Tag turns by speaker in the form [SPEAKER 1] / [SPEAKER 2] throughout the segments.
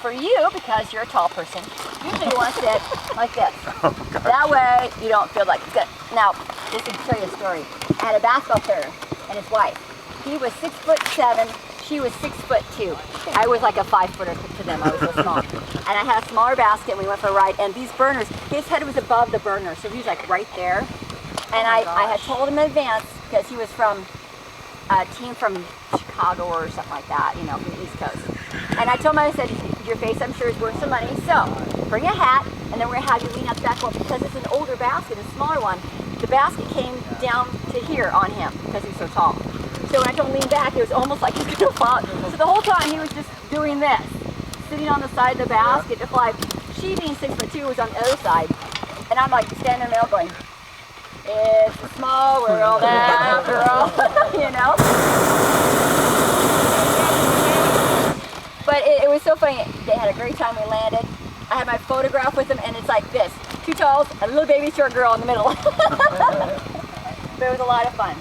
[SPEAKER 1] for you, because you're a tall person, usually you want to sit like this.
[SPEAKER 2] Oh, gosh.
[SPEAKER 1] That way you don't feel like it's good. Now, just to show you a story. I had a basketball player and his wife. He was 6'7", she was 6'2". I was like a 5-footer to them, I was so small. And I had a smaller basket and we went for a ride, and these burners, his head was above the burner, so he was like right there. And I had told him in advance, because he was from a team from Chicago or something like that, you know, from the East Coast. And I told him, I said, your face I'm sure is worth some money, so bring a hat, and then we're going to have you lean out the back. Well, because it's an older basket, a smaller one, the basket came down to here on him because he's so tall. So when I told him to lean back, it was almost like he was going to fall. So the whole time he was just doing this, sitting on the side of the basket to fly. She, being 6'2", was on the other side, and I'm like standing in the middle going, it's a small world after all, you know? But it was so funny. They had a great time. We landed. I had my photograph with them, and it's like this. 2 talls, a little baby short girl in the middle. But it was a lot of fun.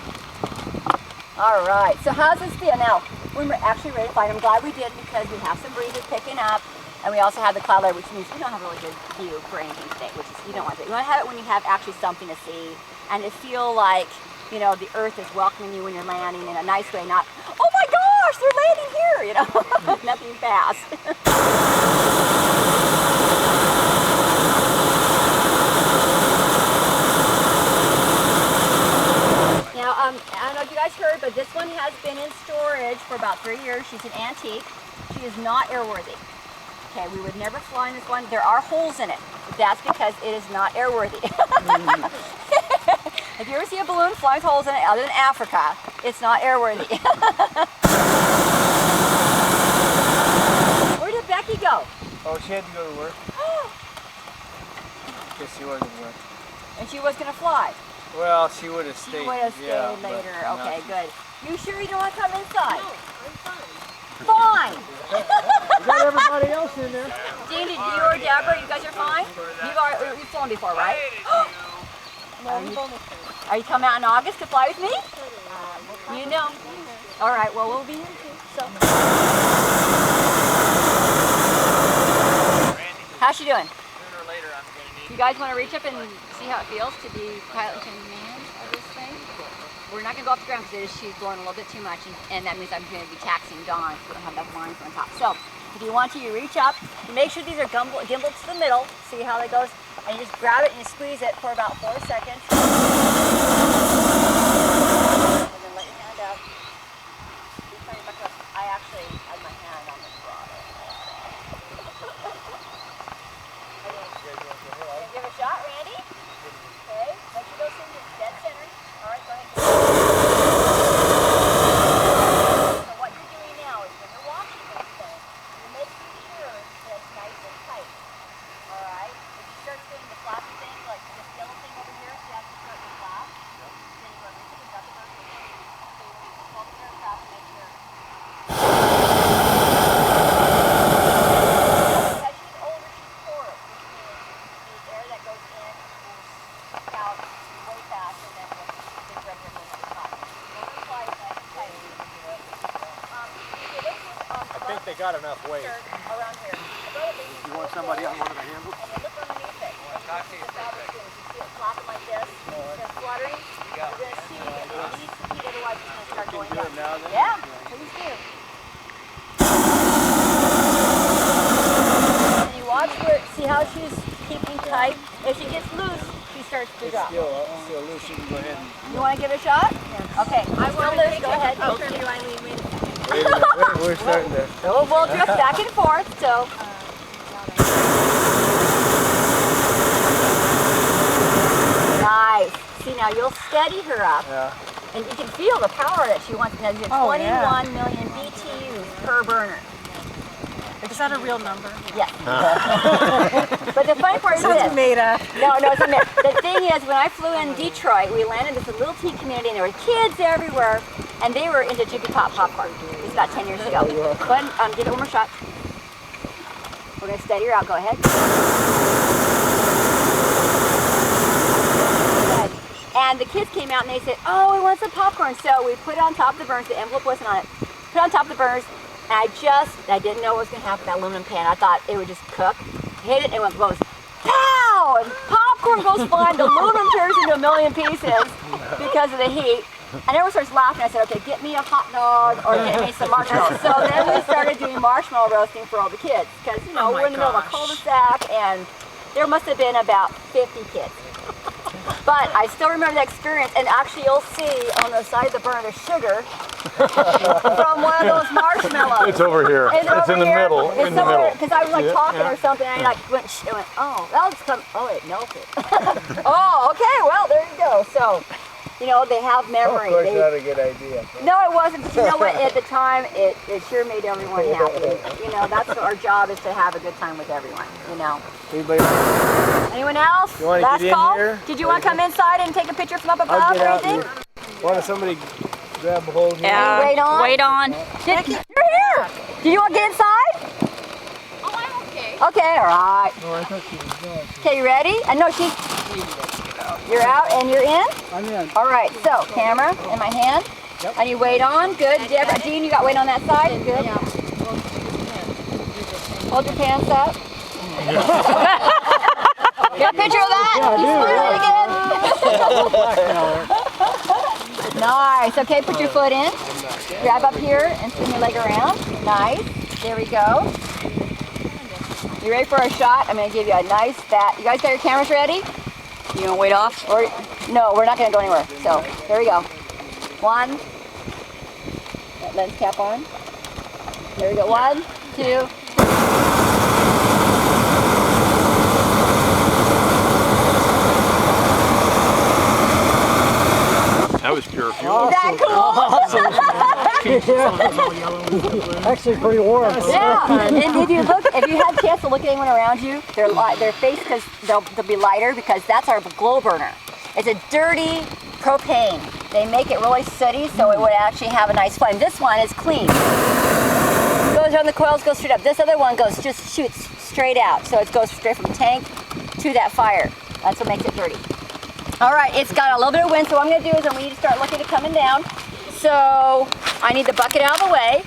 [SPEAKER 1] All right, so how's this feel? Now, we're actually ready to fly. I'm glad we did, because we have some breezes picking up, and we also have the cloud layer, which means we don't have a really good view for anything today, which is, you don't want to. You want to have it when you have actually something to see, and to feel like, you know, the earth is welcoming you when you're landing in a nice way, not, oh my gosh, they're landing here, you know, nothing fast. Now, I don't know if you guys heard, but this one has been in storage for about 3 years. She's an antique. She is not airworthy. Okay, we would never fly in this one. There are holes in it, but that's because it is not airworthy. If you ever see a balloon flying with holes in it, other than Africa, it's not airworthy. Where did Becky go?
[SPEAKER 3] Oh, she had to go to work. Because she wasn't work.
[SPEAKER 1] And she was going to fly.
[SPEAKER 3] Well, she would have stayed.
[SPEAKER 1] She would have stayed later. Okay, good. You sure you don't want to come inside?
[SPEAKER 4] No, I'm fine.
[SPEAKER 1] Fine.
[SPEAKER 3] You got everybody else in there.
[SPEAKER 1] Dean, did you or Deborah, you guys are fine? You've flown before, right? Are you coming out in August to fly with me? You know. All right, well, we'll be here too. So. How's she doing?
[SPEAKER 3] Sooner or later, I'm going to need.
[SPEAKER 1] You guys want to reach up and see how it feels to be pilot in command of this thing? We're not going to go off the ground because she's blowing a little bit too much, and that means I'm going to be taxiing Dawn, so we don't have that lines on top. So, if you want to, you reach up, you make sure these are gimbaled to the middle, see how that goes, and you just grab it and you squeeze it for about 4 seconds. And then let your hand out. I actually had my hand on the throttle. Give it a shot, Randy? Okay, make sure those things are dead center. All right, go ahead. So what you're doing now is when you're watching this thing, you're making sure that it's nice and tight. All right? If you start doing the flappy thing, like this yellow thing over here, see how you start to flap? Then you go reach it and drop the bird. So you need to hold the aircraft and make sure. As she's older, she's porous, which means the air that goes in will out way fast, and then the regular goes to the top. So we're flying nice and tight.
[SPEAKER 3] I think they got enough weight.
[SPEAKER 1] Around here.
[SPEAKER 2] You want somebody on one of the handles?
[SPEAKER 1] And you look underneath it. That's how it's doing. You see it flapping like this, it's fluttering. You're going to see it needs to heat, otherwise it's going to start going down.
[SPEAKER 3] Now, then?
[SPEAKER 1] Yeah, please do. And you watch where, see how she's keeping tight. If she gets loose, she starts to drop.
[SPEAKER 3] Still loose, you can go ahead and...
[SPEAKER 1] You want to give it a shot? Yeah. Okay, I'm still loose, go ahead.
[SPEAKER 4] Oh, from you, Eileen. Wait.
[SPEAKER 3] We're starting to...
[SPEAKER 1] We'll drift back and forth, so. Nice. See, now you'll steady her up, and you can feel the power that she wants. Now, you have 21 million BTUs per burner.
[SPEAKER 4] Is that a real number?
[SPEAKER 1] Yeah. But the funny part is this.
[SPEAKER 4] Made up.
[SPEAKER 1] No, it's not made up. The thing is, when I flew in Detroit, we landed in this little tea community, and there were kids everywhere, and they were into Jiffy Pop popcorn. It was about 10 years ago. Go ahead and give it one more shot. We're going to steady her out. Go ahead. And the kids came out and they said, oh, we want some popcorn. So we put it on top of the burners. The envelope wasn't on it. Put it on top of the burners. And I didn't know what was going to happen in that aluminum pan. I thought it would just cook. Hit it and it goes, pow! And popcorn goes flying. The aluminum turns into a million pieces because of the heat. And everyone starts laughing. I said, okay, get me a hot dog or get me some marshmallows. So then we started doing marshmallow roasting for all the kids. Because, you know, we're in the middle of a cul-de-sac and there must have been about 50 kids. But I still remember that experience, and actually you'll see on the side of the burner sugar from one of those marshmallows.
[SPEAKER 5] It's over here. It's in the middle.
[SPEAKER 1] It's somewhere, because I was like talking or something, and I like went, oh, that'll just come, oh, it melted. Oh, okay, well, there you go. So, you know, they have memory.
[SPEAKER 3] Of course, not a good idea.
[SPEAKER 1] No, it wasn't, but you know what, at the time, it sure made everyone happy. You know, that's our job, is to have a good time with everyone, you know.
[SPEAKER 3] Anybody?
[SPEAKER 1] Anyone else?
[SPEAKER 3] You want to
[SPEAKER 1] Last
[SPEAKER 3] get in
[SPEAKER 1] call?
[SPEAKER 3] here?
[SPEAKER 1] Did you want to come inside and take a picture from up above
[SPEAKER 3] I'll
[SPEAKER 1] or
[SPEAKER 3] get out
[SPEAKER 1] anything?
[SPEAKER 3] here. Want somebody grab a hold of me?
[SPEAKER 1] Wait on.
[SPEAKER 4] Wait on.
[SPEAKER 1] You're here. Do you want to get inside?
[SPEAKER 4] Oh, I'm okay.
[SPEAKER 1] Okay, all right.
[SPEAKER 3] Oh, I thought she was gone.
[SPEAKER 1] Okay, you ready? I know she's. You're out and you're in?
[SPEAKER 3] I'm in.
[SPEAKER 1] All right, so camera in my hand. Yep. And you wait on. Good. Deborah, Jean, you got weight on that side? Good. Yeah. Hold your pants up. Get a picture of that? He's again. Nice. Okay, put your foot in. Grab up here and swing your leg around. Nice. There we go. You ready for a shot? I'm going to give you a nice fat. You guys got your cameras ready? You going to wait off? Or no, we're not going to go anywhere. So, here we go. One. That lens cap on. There we go. 1, 2.
[SPEAKER 5] That was pure fuel.
[SPEAKER 1] Is that cool?
[SPEAKER 2] Actually pretty warm.
[SPEAKER 1] Yeah, and if you look, if you had a chance to look at anyone around you, their face, because they'll be lighter, because that's our glow burner. It's a dirty propane. They make it really sooty, so it would actually have a nice flame. This one is clean. Goes around the coils, goes straight up. This other one just shoots straight out, so it goes straight from the tank to that fire. That's what makes it dirty. All right, it's got a little bit of wind, so what I'm going to do is I want you to start looking at it coming down. So I need the bucket out of the way.